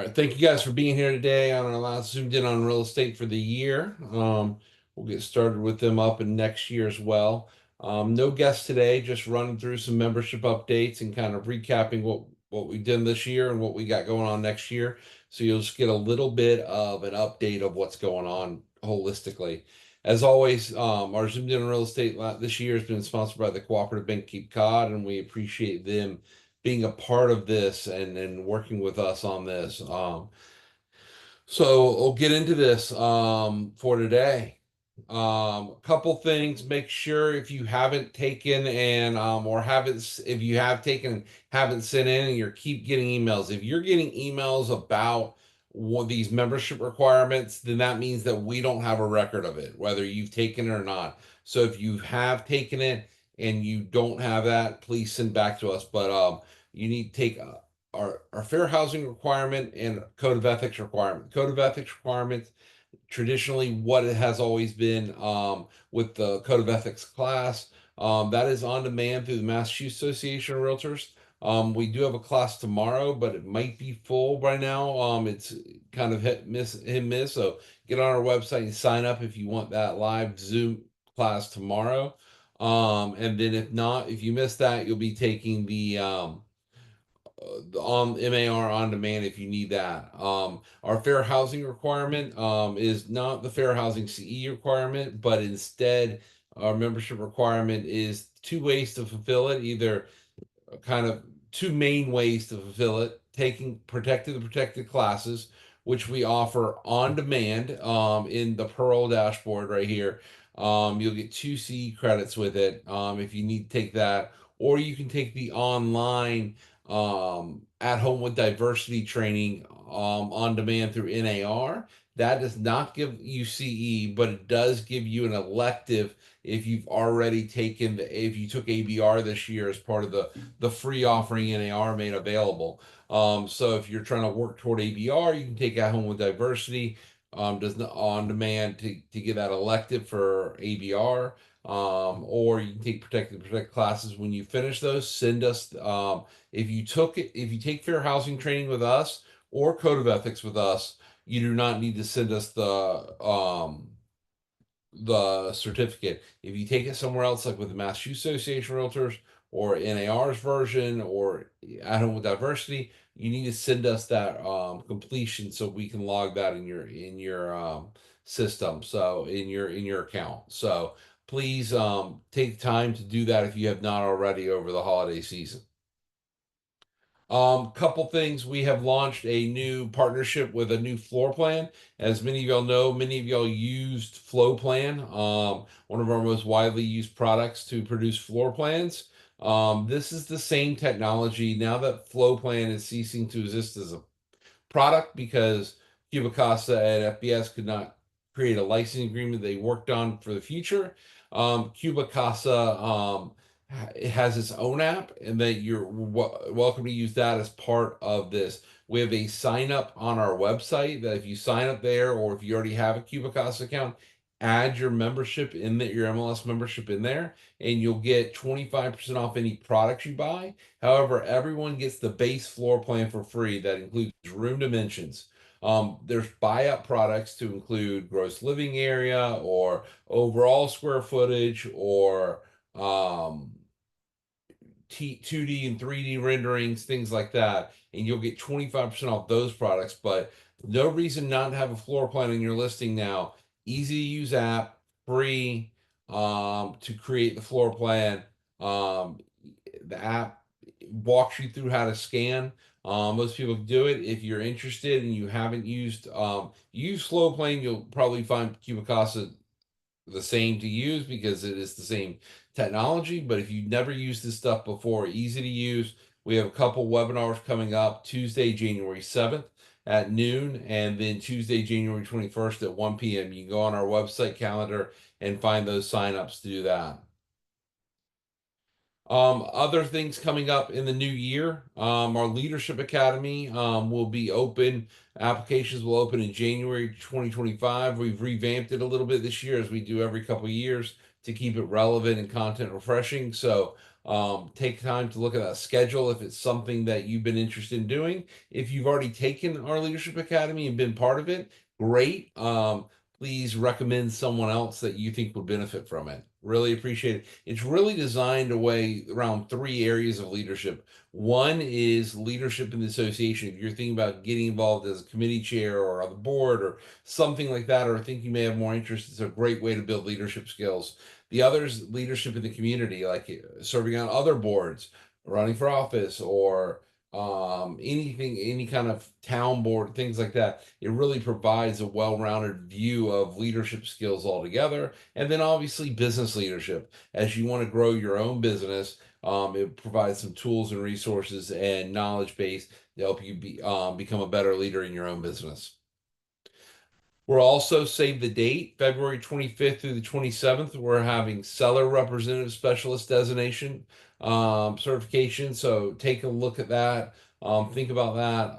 right, thank you guys for being here today on our last Zoomed In on real estate for the year. We'll get started with them up in next year as well. No guests today, just running through some membership updates and kind of recapping what we did this year and what we got going on next year. So you'll just get a little bit of an update of what's going on holistically. As always, our Zoomed In on real estate this year has been sponsored by the Cooperative Bank Cape Cod, and we appreciate them being a part of this and working with us on this. So we'll get into this for today. A couple things. Make sure if you haven't taken and or haven't if you have taken haven't sent in and you keep getting emails. If you're getting emails about one of these membership requirements, then that means that we don't have a record of it, whether you've taken it or not. So if you have taken it and you don't have that, please send back to us. But you need to take our fair housing requirement and code of ethics requirement. Code of ethics requirement, traditionally what it has always been with the code of ethics class, that is on demand through the Massachusetts Association of Realtors. We do have a class tomorrow, but it might be full by now. It's kind of hit miss. So get on our website and sign up if you want that live Zoom class tomorrow. And then if not, if you miss that, you'll be taking the on MAR on demand if you need that. Our fair housing requirement is not the fair housing CE requirement, but instead our membership requirement is two ways to fulfill it, either kind of two main ways to fulfill it: taking protected classes, which we offer on demand in the Pearl dashboard right here. You'll get two CE credits with it if you need to take that, or you can take the online at home with diversity training on demand through NAR. That does not give you CE, but it does give you an elective if you've already taken if you took ABR this year as part of the free offering NAR made available. So if you're trying to work toward ABR, you can take at home with diversity. Does not on demand to get that elective for ABR. Or you can take protect classes. When you finish those, send us if you take fair housing training with us or code of ethics with us, you do not need to send us the certificate. If you take it somewhere else, like with the Massachusetts Association of Realtors or NAR's version or at home with diversity, you need to send us that completion so we can log that in your system, so in your account. So please take time to do that if you have not already over the holiday season. Couple things. We have launched a new partnership with a new floor plan. As many of y'all know, many of y'all used Flow Plan, one of our most widely used products to produce floor plans. This is the same technology now that Flow Plan is ceasing to exist as a product because Cubicasa and FBS could not create a licensing agreement they worked on for the future. Cubicasa it has its own app, and that you're welcome to use that as part of this. We have a sign up on our website that if you sign up there, or if you already have a Cubicasa account, add your membership in your MLS membership in there, and you'll get 25% off any products you buy. However, everyone gets the base floor plan for free that includes room dimensions. There's buy up products to include gross living area or overall square footage or 2D and 3D renderings, things like that, and you'll get 25% off those products. But no reason not to have a floor plan in your listing now. Easy to use app, free to create the floor plan. The app walks you through how to scan. Most people do it. If you're interested and you haven't use Flow Plan, you'll probably find Cubicasa the same to use because it is the same technology. But if you've never used this stuff before, easy to use. We have a couple webinars coming up: Tuesday, January 7th at noon, and then Tuesday, January 21st at 1 p.m. You can go on our website calendar and find those signups to do that. Other things coming up in the new year, our Leadership Academy will be open. Applications will open in January 2025. We've revamped it a little bit this year, as we do every couple of years, to keep it relevant and content refreshing. So Take time to look at that schedule if it's something that you've been interested in doing. If you've already taken our Leadership Academy and been part of it, great. Please recommend someone else that you think would benefit from it. Really appreciate it. It's really designed around three areas of leadership. One is leadership in the association. If you're thinking about getting involved as a committee chair or on the board or something like that, or think you may have more interest, it's a great way to build leadership skills. The other is leadership in the community, like serving on other boards, running for office, or anything, any kind of town board, things like that. It really provides a well-rounded view of leadership skills altogether. And then obviously business leadership. As you want to grow your own business, it provides some tools and resources and knowledge base to help you become a better leader in your own business. We're also, save the date, February 25th through the 27th. We're having seller representative specialist designation certification. So take a look at that. Think about that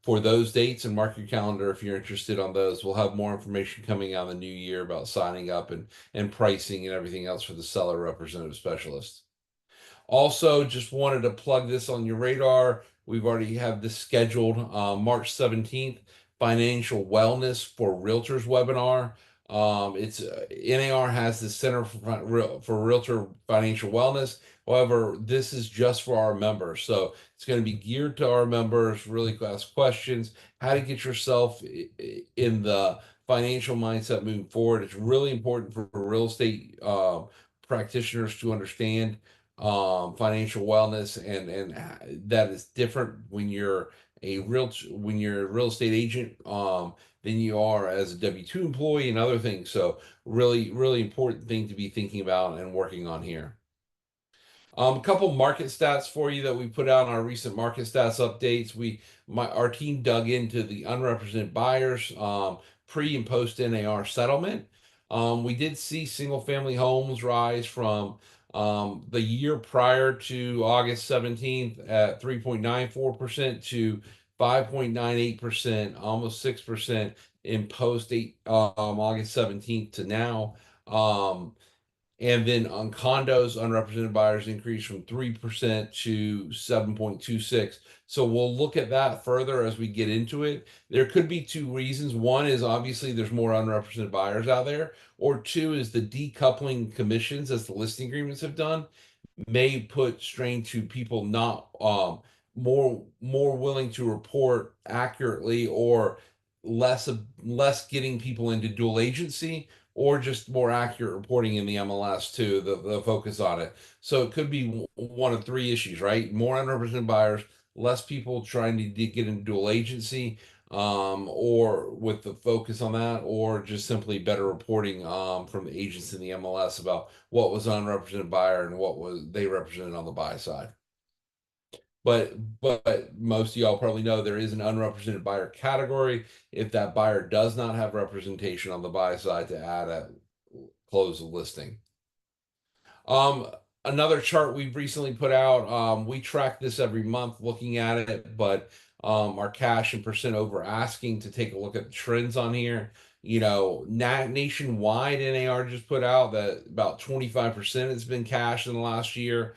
for those dates and mark your calendar if you're interested on those. We'll have more information coming out in the new year about signing up and pricing and everything else for the seller representative specialist. Also, just wanted to plug this on your radar. We've already have this scheduled March 17th, financial wellness for realtors webinar. It's NAR has the Center for Realtor Financial Wellness. However, this is just for our members. So it's going to be geared to our members, really ask questions, how to get yourself in the financial mindset moving forward. It's really important for real estate practitioners to understand financial wellness, and that is different when you're when you're a real estate agent than you are as a W-2 employee and other things. So really important thing to be thinking about and working on here. A couple market stats for you that we put out in our recent market stats updates. Our team dug into the unrepresented buyers pre and post NAR settlement. We did see single family homes rise from the year prior to August 17th at 3.94% to 5.98%, almost 6% in post August 17th to now. And then on condos, unrepresented buyers increased from 3% to 7.26. So we'll look at that further as we get into it. There could be two reasons. One is obviously there's more unrepresented buyers out there, or two is the decoupling commissions, as the listing agreements have done, may put strain to people not more willing to report accurately, or less getting people into dual agency, or just more accurate reporting in the MLS too, the focus on it. So it could be one of three issues, right? More unrepresented buyers, less people trying to get into dual agency, or with the focus on that, or just simply better reporting from the agents in the MLS about what was an unrepresented buyer and what was they represented on the buy side. But most of y'all probably know there is an unrepresented buyer category if that buyer does not have representation on the buy side to add at close of listing. Another chart we've recently put out, we track this every month looking at it, but our cash and percent over asking to take a look at the trends on here. You know, nationwide NAR just put out that about 25% has been cash in the last year.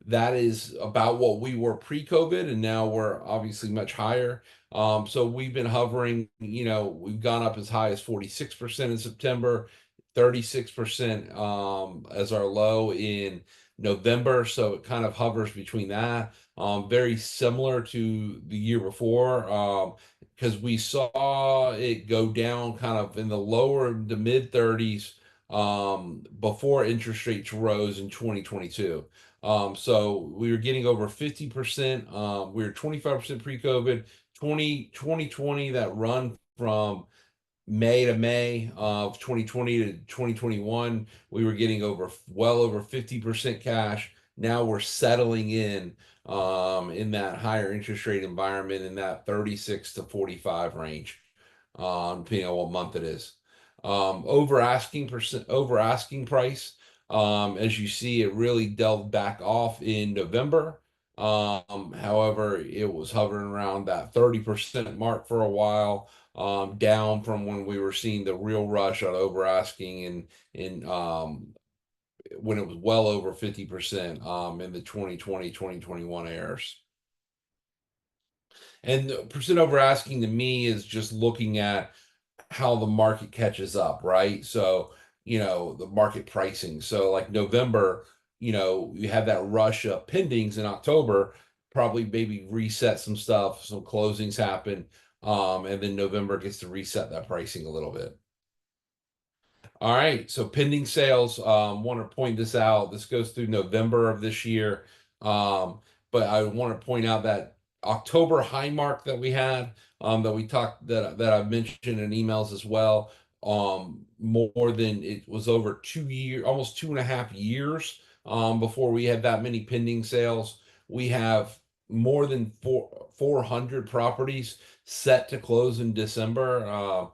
That is about what we were pre-COVID, and now we're obviously much higher. So we've been hovering, you know, we've gone up as high as 46% in September, 36% as our low in November. So it kind of hovers between that. Very similar to the year before, because we saw it go down kind of in the lower to mid 30s before interest rates rose in 2022. So we were getting over 50%. We were 25% pre-COVID. 2020, that run from May to May of 2020 to 2021, we were getting well over 50% cash. Now we're settling in that higher interest rate environment in that 36 to 45 range, depending on what month it is. Over asking price. As you see, it really delved back off in November. However, it was hovering around that 30% mark for a while, down from when we were seeing the real rush on over asking in when it was well over 50% in the 2020 2021 airs. And the percent over asking to me is just looking at how the market catches up, right? So, the market pricing. So, like November, you have that rush of pendings in October, probably maybe reset some stuff, some closings happen, and then November gets to reset that pricing a little bit. All right, so pending sales, want to point this out. This goes through November of this year. Um, but I want to point out that October high mark that we had, that we talked that I've mentioned in emails as well. More than it was over 2 years, almost 2.5 years, before we had that many pending sales. We have more than 400 properties set to close in December.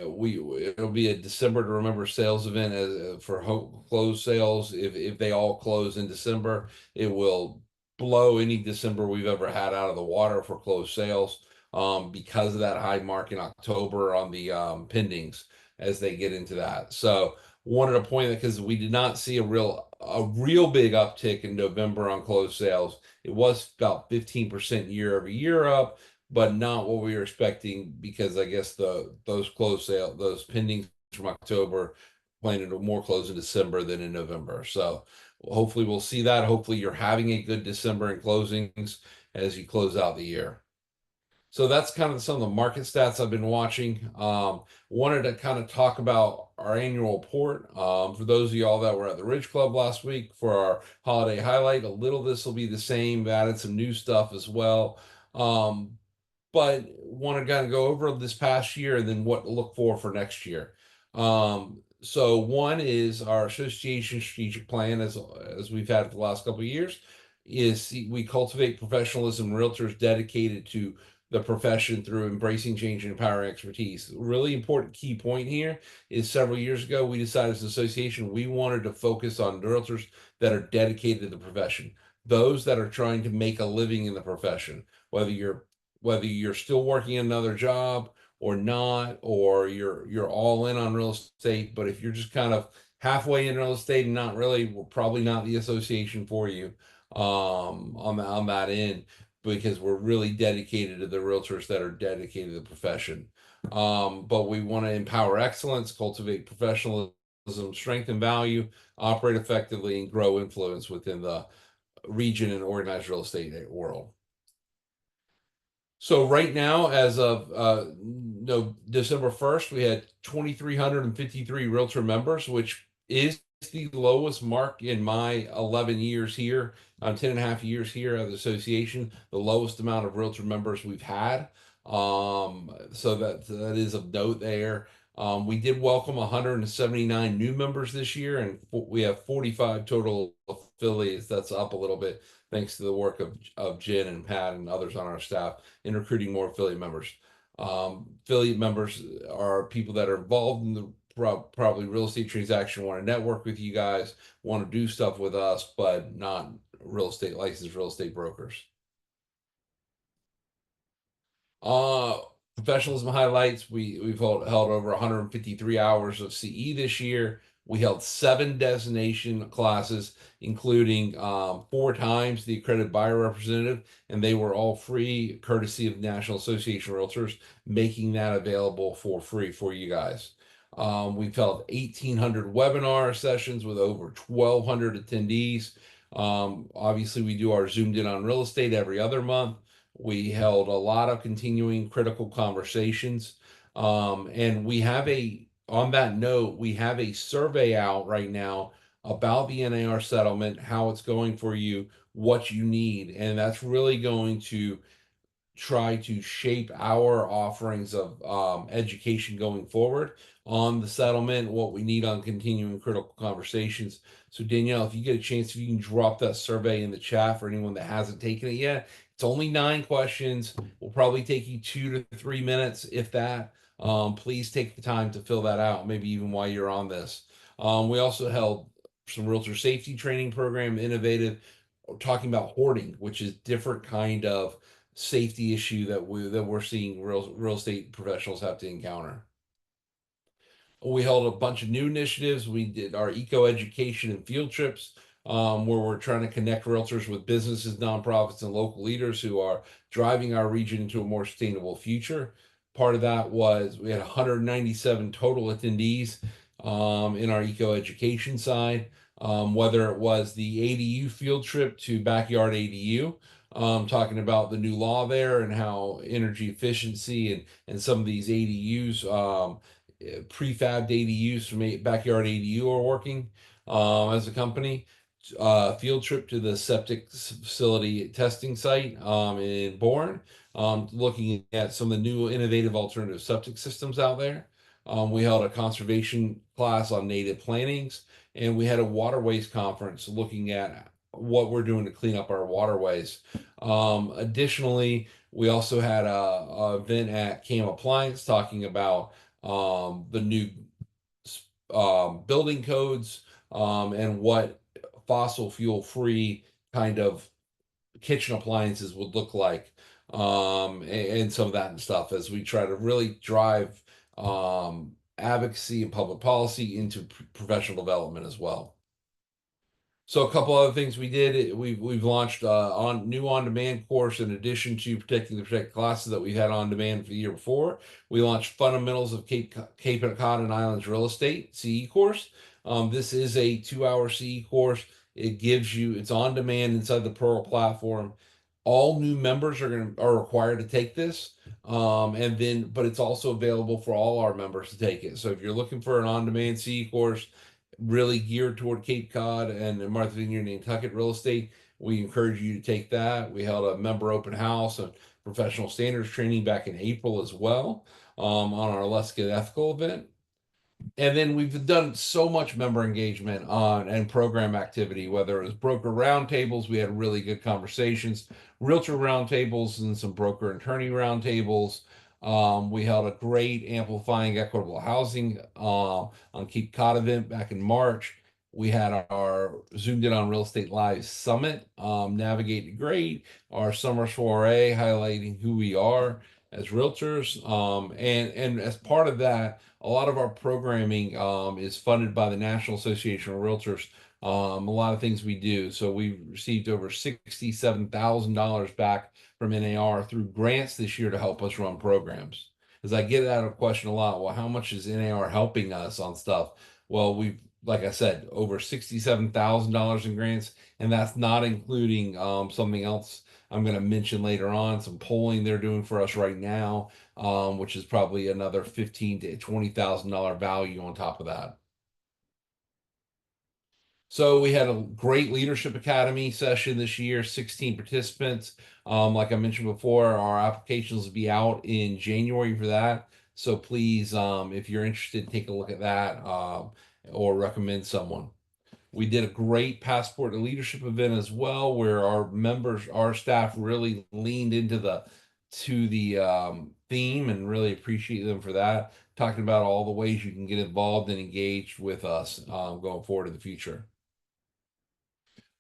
We it'll be a December to remember sales event for close sales. If they all close in December, it will blow any December we've ever had out of the water for closed sales, because of that high mark in October on the pendings as they get into that. So wanted to point that because we did not see a real big uptick in November on closed sales. It was about 15% year over year up, but not what we were expecting, because I guess those pendings from October planning to more close in December than in November. So hopefully we'll see that. Hopefully you're having a good December in closings as you close out the year. So that's kind of some of the market stats I've been watching. Wanted to kind of talk about our annual report. For those of y'all that were at the Ridge Club last week for our holiday highlight, a little this will be the same. Added some new stuff as well. But want to kind of go over this past year and then what to look for next year. So one is our association strategic plan, as we've had for the last couple of years, is we cultivate professionalism, realtors dedicated to the profession through embracing change and empowering expertise. Really important key point here is several years ago we decided as an association we wanted to focus on realtors that are dedicated to the profession, those that are trying to make a living in the profession, whether you're still working another job or not, or you're all in on real estate. But if you're just kind of halfway in real estate and not really, we're probably not the association for you, on that end, because we're really dedicated to the realtors that are dedicated to the profession. But we want to empower excellence, cultivate professionalism, strengthen value, operate effectively, and grow influence within the region and organized real estate world. So right now, as of no December 1st, we had 2,353 realtor members, which is the lowest mark in my 11 years here, 10 and a half years here at the association, the lowest amount of realtor members we've had. So that is of note there. We did welcome 179 new members this year, and we have 45 total affiliates. That's up a little bit thanks to the work of Jen and Pat and others on our staff in recruiting more affiliate members. Affiliate members are people that are involved in the probably real estate transaction, want to network with you guys, want to do stuff with us, but not licensed real estate brokers. Uh, Professionalism highlights. We've held over 153 hours of CE this year. We held 7 destination classes, including 4 times the accredited buyer representative, and they were all free, courtesy of National Association of Realtors, making that available for free for you guys. We've held 1,800 webinar sessions with over 1,200 attendees. Obviously, we do our Zoomed In on Real Estate every other month. We held a lot of continuing critical conversations. And on that note, we have a survey out right now about the NAR settlement, how it's going for you, what you need. And that's really going to try to shape our offerings of education going forward on the settlement, what we need on continuing critical conversations. So Danielle, if you get a chance, if you can drop that survey in the chat for anyone that hasn't taken it yet. It's only 9 questions. Will probably take you 2 to 3 minutes, if that. Please take the time to fill that out, maybe even while you're on this. We also held some realtor safety training program, innovative, talking about hoarding, which is different kind of safety issue that we're seeing real estate professionals have to encounter. We held a bunch of new initiatives. We did our eco education and field trips, where we're trying to connect realtors with businesses, nonprofits, and local leaders who are driving our region into a more sustainable future. Part of that was we had 197 total attendees in our eco education side, whether it was the ADU field trip to Backyard ADU, talking about the new law there and how energy efficiency and some of these ADUs, prefabbed ADUs from Backyard ADU are working as a company. Field trip to the septic facility testing site in Bourne, looking at some of the new innovative alternative septic systems out there. We held a conservation class on native plantings, and we had a waterways conference looking at what we're doing to clean up our waterways. Additionally, we also had a event at Cam Appliance talking about the new building codes, and what fossil fuel free kind of kitchen appliances would look like, and some of that and stuff as we try to really drive advocacy and public policy into professional development as well. So a couple other things we did. We've launched on new on demand course in addition to protecting the protected classes that we had on demand for the year before. We launched fundamentals of Cape Cod and Islands real estate CE course. This is a 2-hour CE course. It's on demand inside the Pearl platform. All new members are required to take this, but it's also available for all our members to take it. So if you're looking for an on demand CE course, really geared toward Cape Cod and Martha's Vineyard and Nantucket real estate, we encourage you to take that. We held a member open house and professional standards training back in April as well, on our Let's Get Ethical event. And then we've done so much member engagement on and program activity, whether it was broker roundtables, we had really good conversations, realtor roundtables, and some broker and attorney roundtables. We held a great amplifying equitable housing on Cape Cod event back in March. We had our Zoomed In on Real Estate Live Summit, navigated great, our summer soiree highlighting who we are as realtors. And as part of that, a lot of our programming is funded by the National Association of Realtors. A lot of things we do. So we received over $67,000 back from NAR through grants this year to help us run programs. As I get that question a lot, well, how much is NAR helping us on stuff? Well, like I said, over $67,000 in grants, and that's not including something else I'm going to mention later on, some polling they're doing for us right now, which is probably another $15,000 to $20,000 value on top of that. So we had a great leadership academy session this year, 16 participants. Like I mentioned before, our applications will be out in January for that. So please, if you're interested, take a look at that, or recommend someone. We did a great passport to leadership event as well, where our staff really leaned into the theme, and really appreciate them for that. Talking about all the ways you can get involved and engaged with us going forward in the future.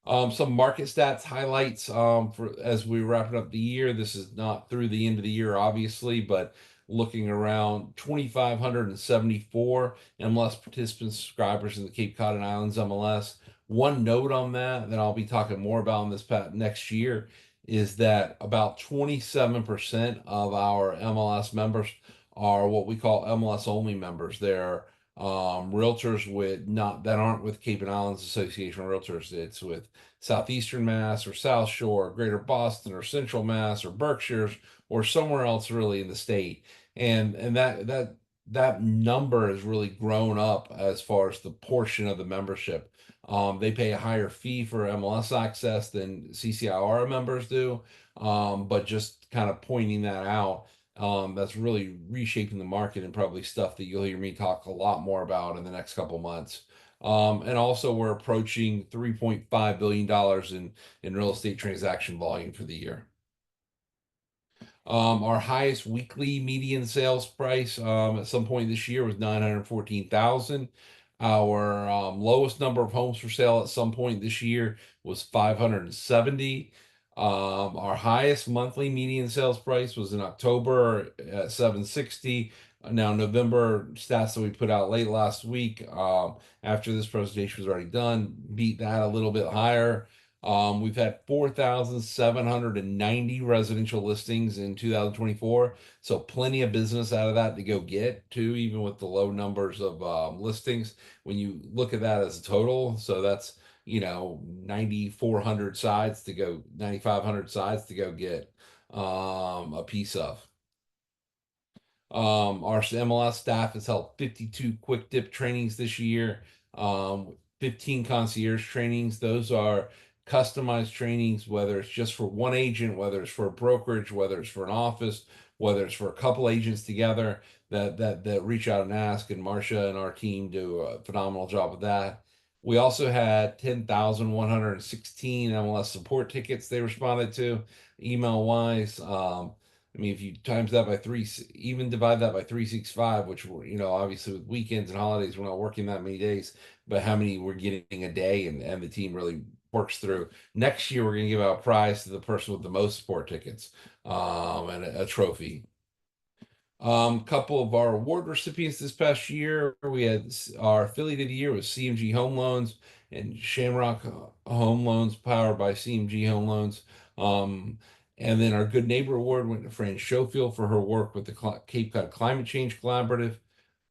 Some market stats highlights for as we wrapping up the year. This is not through the end of the year, obviously, but looking around 2,574 MLS participants, subscribers in the Cape Cod and Islands MLS. One note on that I'll be talking more about in this next year is that about 27% of our MLS members are what we call MLS only members. They're realtors with not that aren't with Cape and Islands Association of Realtors. It's with Southeastern Mass or South Shore, Greater Boston or Central Mass or Berkshires or somewhere else really in the state. And that number has really grown up as far as the portion of the membership. They pay a higher fee for MLS access than CCIR members do, but just kind of pointing that out, that's really reshaping the market and probably stuff that you'll hear me talk a lot more about in the next couple months. And also, we're approaching $3.5 billion in real estate transaction volume for the year. Our highest weekly median sales price at some point this year was 914,000. Our lowest number of homes for sale at some point this year was 570. Our highest monthly median sales price was in October at 760. Now, November stats that we put out late last week, after this presentation was already done, beat that a little bit higher. We've had 4,790 residential listings in 2024, so plenty of business out of that to go get too, even with the low numbers of listings. When you look at that as a total, so that's 9,400 sides to go, 9,500 sides to go get a piece of. Our MLS staff has held 52 quick dip trainings this year, 15 concierge trainings. Those are customized trainings, whether it's just for one agent, whether it's for a brokerage, whether it's for an office, whether it's for a couple agents together that reach out and ask. And Marcia and our team do a phenomenal job with that. We also had 10,116 MLS support tickets they responded to email wise. I mean, if you times that by three, even divide that by 365, which obviously with weekends and holidays, we're not working that many days, but how many we're getting a day, and the team really works through. Next year, we're going to give out a prize to the person with the most sport tickets, and a trophy. Couple of our award recipients this past year, we had our affiliate of the year was CMG Home Loans and Shamrock Home Loans, powered by CMG Home Loans. And then our Good Neighbor Award went to Fran Schofield for her work with the Cape Cod Climate Change Collaborative.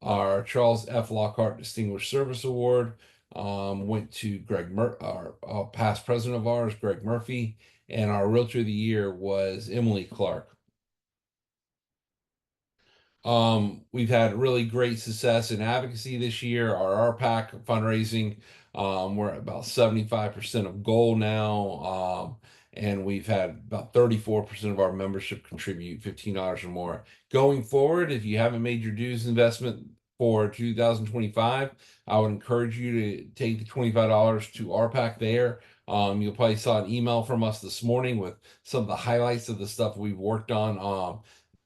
Our Charles F. Lockhart Distinguished Service Award went to our past president of ours, Greg Murphy, and our Realtor of the Year was Emily Clark. We've had really great success in advocacy this year. Our RPAC fundraising, we're at about 75% of goal now. And we've had about 34% of our membership contribute $15 or more. Going forward, if you haven't made your dues investment for 2025, I would encourage you to take the $25 to RPAC there. You'll probably saw an email from us this morning with some of the highlights of the stuff we've worked on.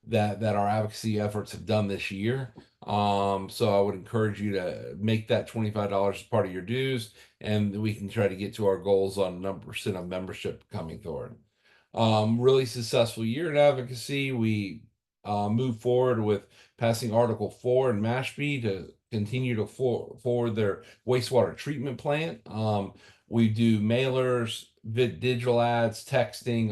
That our advocacy efforts have done this year. So I would encourage you to make that $25 part of your dues, and we can try to get to our goals on number percent of membership coming forward. Really successful year in advocacy. We moved forward with passing Article 4 in Mashpee to continue to forward their wastewater treatment plant. We do mailers, digital ads, texting.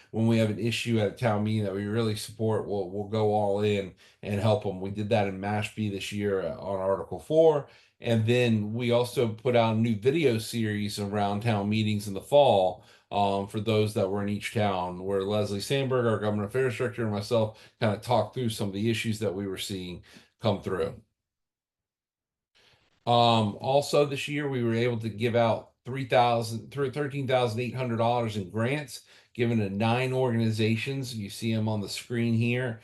When we have an issue at a town meeting that we really support, we'll go all in and help them. We did that in Mashpee this year on Article 4. And then we also put out a new video series around town meetings in the fall, for those that were in each town, where Leslie Sandberg, our government affairs director, and myself kind of talked through some of the issues that we were seeing come through. Also this year we were able to give out $13,800 in grants given to 9 organizations. You see them on the screen here.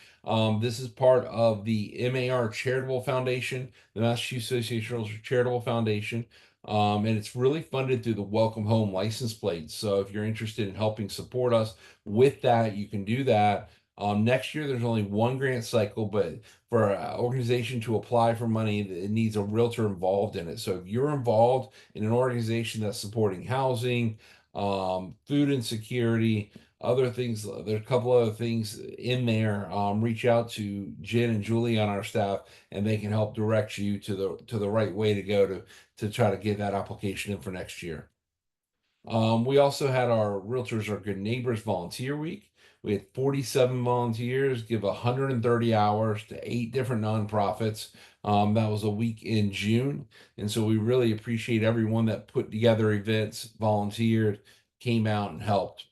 This is part of the MAR Charitable Foundation, the Massachusetts Association of Charitable Foundation. And it's really funded through the Welcome Home license plate. So if you're interested in helping support us with that, you can do that. Next year, there's only one grant cycle, but for an organization to apply for money, it needs a realtor involved in it. So if you're involved in an organization that's supporting housing, food insecurity, other things, there's a couple other things in there. Reach out to Jen and Julie on our staff, and they can help direct you to the right way to go to try to get that application in for next year. We also had our Realtors Are Good Neighbors Volunteer Week. We had 47 volunteers give 130 hours to 8 different nonprofits. That was a week in June. And so we really appreciate everyone that put together events, volunteered, came out and helped.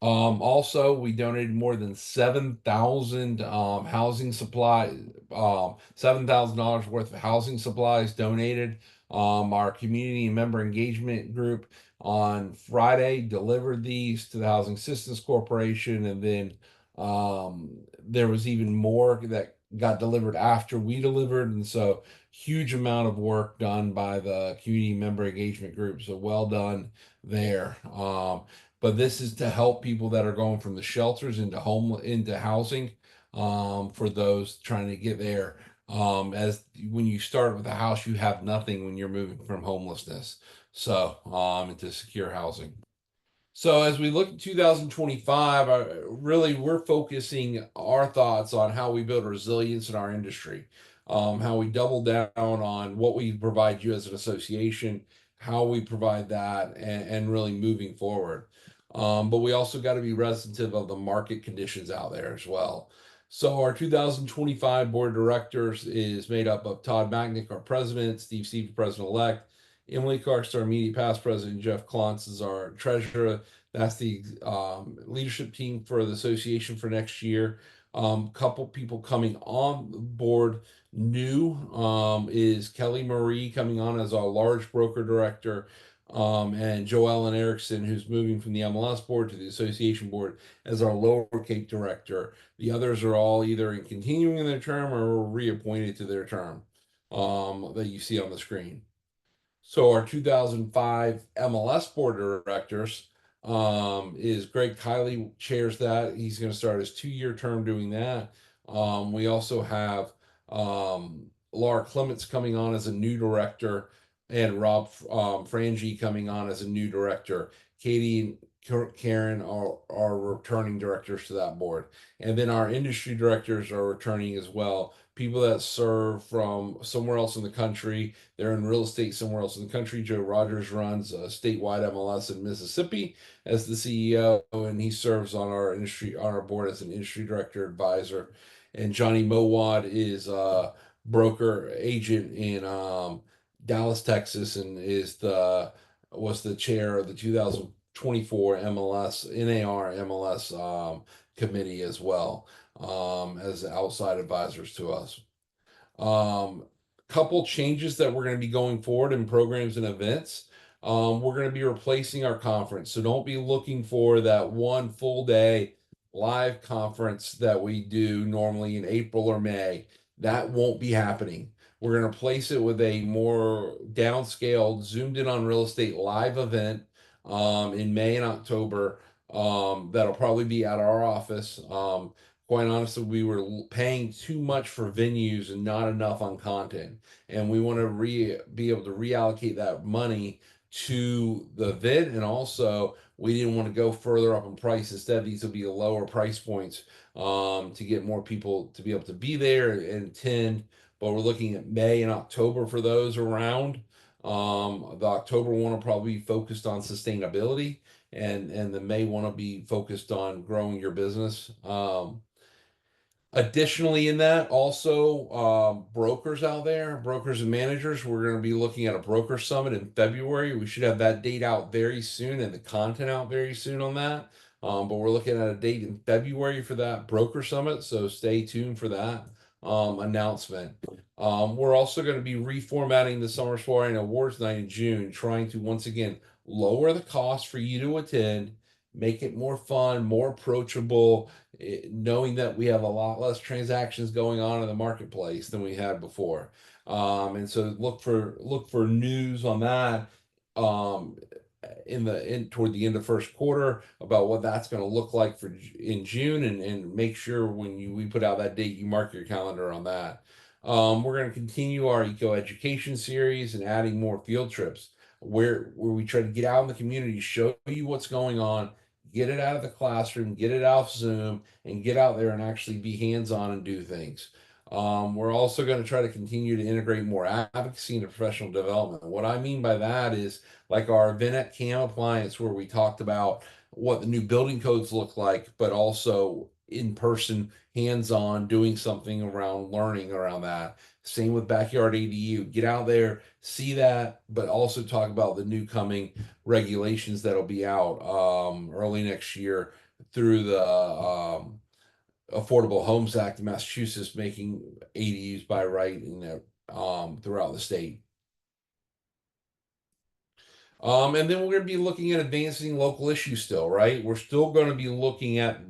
Also, we donated more than 7,000 housing supplies, $7,000 worth of housing supplies donated. Our community and member engagement group on Friday delivered these to the Housing Assistance Corporation, and then there was even more that got delivered after we delivered, and so huge amount of work done by the community member engagement group. So well done there. But this is to help people that are going from the shelters into housing, for those trying to get there. As when you start with a house, you have nothing when you're moving from homelessness, so into secure housing. So as we look at 2025, really we're focusing our thoughts on how we build resilience in our industry, how we double down on what we provide you as an association, how we provide that, and really moving forward. But we also got to be representative of the market conditions out there as well. So our 2025 board of directors is made up of Todd Magnick, our president, Steve Seaver, president-elect, Emily Karst, our immediate past president, Jeff Klontz is our treasurer. That's the leadership team for the association for next year. Couple people coming on board new is Kelly Marie coming on as our large broker director, and Joellen Erickson, who's moving from the MLS board to the association board as our lower Cape director. The others are all either in continuing their term or reappointed to their term that you see on the screen. So our 2005 MLS board of directors is Greg Kiley chairs that. He's going to start his 2-year term doing that. We also have Laura Clements coming on as a new director, and Rob Frangie coming on as a new director. Katie and Karen are returning directors to that board. And then our industry directors are returning as well. People that serve from somewhere else in the country. They're in real estate somewhere else in the country. Joe Rogers runs a statewide MLS in Mississippi as the CEO, and he serves on our board as an industry director advisor. And Johnny Mowad is a broker agent in Dallas, Texas, and was the chair of the 2024 MLS NAR MLS committee as well, as outside advisors to us. Couple changes that we're going to be going forward in programs and events. We're going to be replacing our conference, so don't be looking for that one full day live conference that we do normally in April or May. That won't be happening. We're going to replace it with a more downscaled, zoomed in on real estate live event in May and October. That'll probably be at our office. Quite honestly, we were paying too much for venues and not enough on content, and we want to be able to reallocate that money to the event, and also we didn't want to go further up in price. Instead, these will be lower price points to get more people to be able to be there and attend. But we're looking at May and October for those around. The October one will probably be focused on sustainability, and the May one will be focused on growing your business. Additionally, in that, also brokers out there, brokers and managers, we're going to be looking at a broker summit in February. We should have that date out very soon and the content out very soon on that. But we're looking at a date in February for that broker summit, so stay tuned for that announcement. We're also going to be reformatting the Summer Soiree and Awards Night in June, trying to once again lower the cost for you to attend, make it more fun, more approachable, knowing that we have a lot less transactions going on in the marketplace than we had before. And so look for news on that um, in toward the end of first quarter about what that's going to look like for in June, and make sure when we put out that date, you mark your calendar on that. We're going to continue our eco education series and adding more field trips where we try to get out in the community, show you what's going on, get it out of the classroom, get it off Zoom, and get out there and actually be hands-on and do things. We're also going to try to continue to integrate more advocacy into professional development. What I mean by that is like our event at CAM Appliance, where we talked about what the new building codes look like, but also in person, hands-on, doing something around learning around that. Same with Backyard ADU. Get out there, see that, but also talk about the new coming regulations that'll be out early next year through the Affordable Homes Act of Massachusetts, making ADUs by right in throughout the state. And then we're going to be looking at advancing local issues still, right? We're still going to be looking at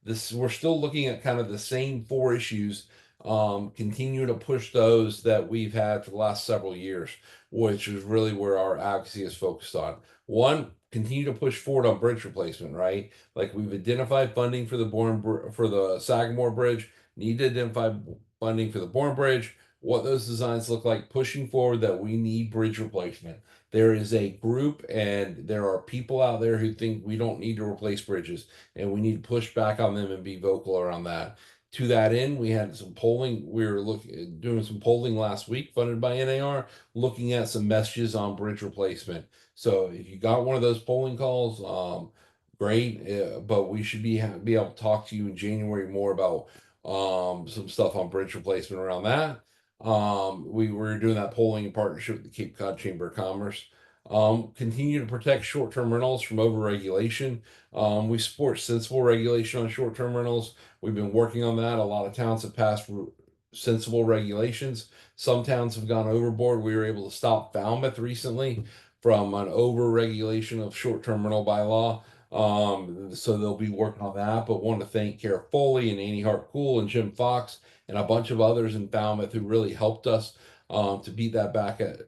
this. We're still looking at kind of the same 4 issues. Continue to push those that we've had for the last several years, which is really where our advocacy is focused on. One, continue to push forward on bridge replacement, right? Like we've identified funding for the Sagamore Bridge, need to identify funding for the Bourne Bridge, what those designs look like, pushing forward that we need bridge replacement. There is a group and there are people out there who think we don't need to replace bridges, and we need to push back on them and be vocal around that. To that end, we had some polling. We were looking doing some polling last week, funded by NAR, looking at some messages on bridge replacement. So if you got one of those polling calls, great. But we should be able to talk to you in January more about some stuff on bridge replacement around that. We were doing that polling in partnership with the Cape Cod Chamber of Commerce. Continue to protect short-term rentals from overregulation. We support sensible regulation on short-term rentals. We've been working on that. A lot of towns have passed sensible regulations. Some towns have gone overboard. We were able to stop Falmouth recently from an over-regulation of short-term rental by law. So they'll be working on that. But want to thank Kara Foley and Annie Hart Cool and Jim Fox and a bunch of others in Falmouth who really helped us to beat that back at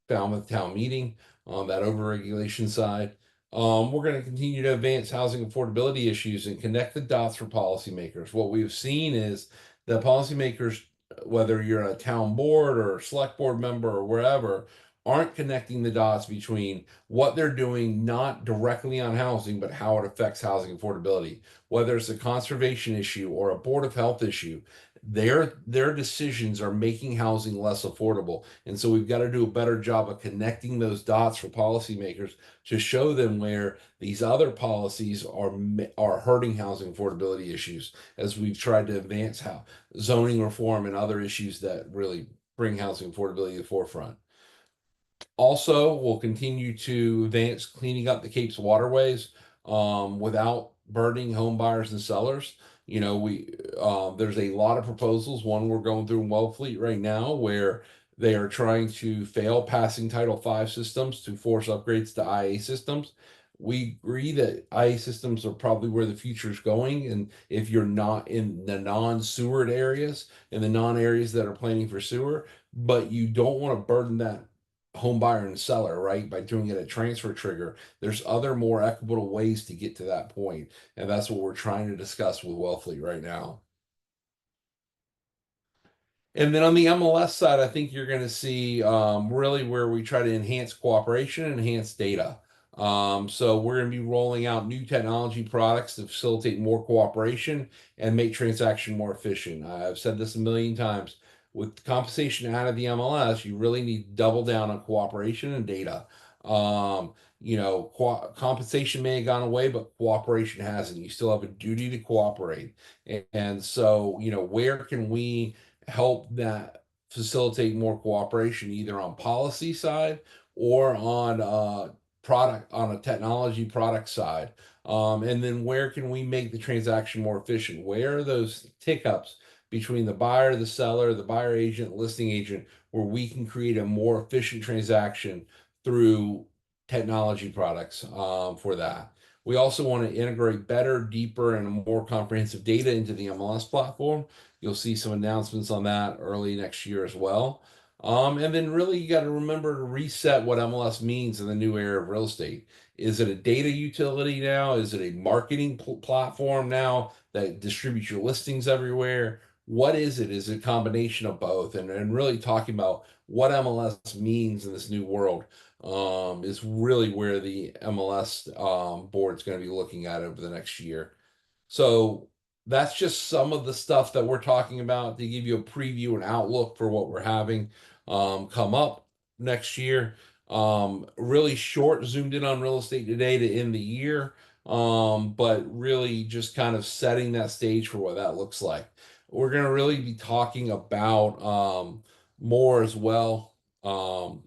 Falmouth Town Meeting on that overregulation side. We're going to continue to advance housing affordability issues and connect the dots for policymakers. What we've seen is that policymakers, whether you're a town board or a select board member or wherever, aren't connecting the dots between what they're doing, not directly on housing, but how it affects housing affordability. Whether it's a conservation issue or a board of health issue, their decisions are making housing less affordable. And so we've got to do a better job of connecting those dots for policymakers to show them where these other policies are hurting housing affordability issues, as we've tried to advance how zoning reform and other issues that really bring housing affordability to the forefront. Also, we'll continue to advance cleaning up the Cape's waterways without burdening home buyers and sellers. You know, there's a lot of proposals. One we're going through in Wellfleet right now, where they are trying to fail passing Title V systems to force upgrades to IA systems. We agree that IA systems are probably where the future is going, and if you're not in the non-sewered areas, in the non-areas that are planning for sewer, but you don't want to burden that home buyer and seller, right? By doing it at transfer trigger, there's other more equitable ways to get to that point, and that's what we're trying to discuss with Wellfleet right now. And then on the MLS side, I think you're going to see really where we try to enhance cooperation and enhance data. So we're going to be rolling out new technology products to facilitate more cooperation and make transaction more efficient. I've said this a million times. With compensation out of the MLS, you really need to double down on cooperation and data. Compensation may have gone away, but cooperation hasn't. You still have a duty to cooperate. And so, where can we help that facilitate more cooperation, either on policy side or on a technology product side? And then where can we make the transaction more efficient? Where are those tick-ups between the buyer, the seller, the buyer agent, listing agent, where we can create a more efficient transaction through technology products for that? We also want to integrate better, deeper, and more comprehensive data into the MLS platform. You'll see some announcements on that early next year as well. And then really you got to remember to reset what MLS means in the new era of real estate. Is it a data utility now? Is it a marketing platform now that distributes your listings everywhere? What is it? Is it a combination of both? And really talking about what MLS means in this new world is really where the MLS board's going to be looking at over the next year. So that's just some of the stuff that we're talking about to give you a preview and outlook for what we're having come up next year. Really short, zoomed in on real estate today to end the year, but really just kind of setting that stage for what that looks like. We're going to really be talking about more as well. Some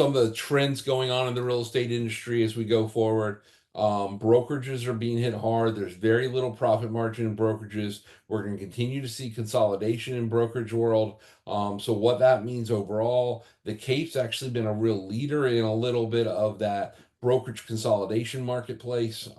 of the trends going on in the real estate industry as we go forward. Brokerages are being hit hard. There's very little profit margin in brokerages. We're going to continue to see consolidation in brokerage world. So what that means overall, the Cape's actually been a real leader in a little bit of that brokerage consolidation marketplace.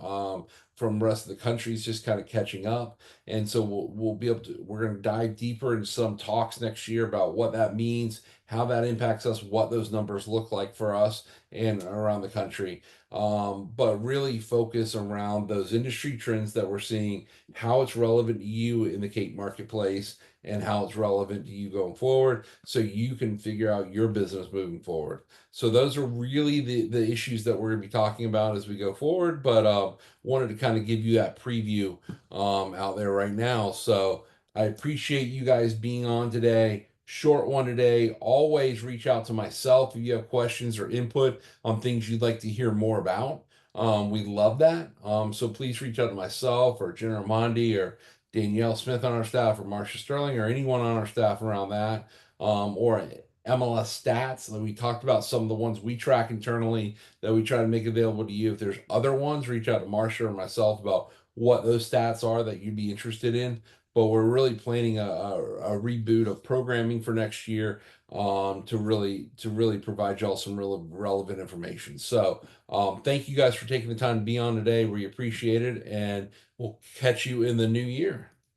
From the rest of the country is just kind of catching up. And so we're going to dive deeper into some talks next year about what that means, how that impacts us, what those numbers look like for us and around the country. But really focus around those industry trends that we're seeing, how it's relevant to you in the Cape marketplace, and how it's relevant to you going forward, so you can figure out your business moving forward. So those are really the issues that we're going to be talking about as we go forward. But wanted to kind of give you that preview out there right now. So I appreciate you guys being on today. Short one today. Always reach out to myself if you have questions or input on things you'd like to hear more about. We love that. So please reach out to myself or Jenna Ramondi or Danielle Smith on our staff or Marcia Sterling or anyone on our staff around that. Or MLS stats that we talked about, some of the ones we track internally that we try to make available to you. If there's other ones, reach out to Marcia or myself about what those stats are that you'd be interested in. But we're really planning a reboot of programming for next year, to really provide y'all some real relevant information. So thank you guys for taking the time to be on today. We appreciate it, and we'll catch you in the new year.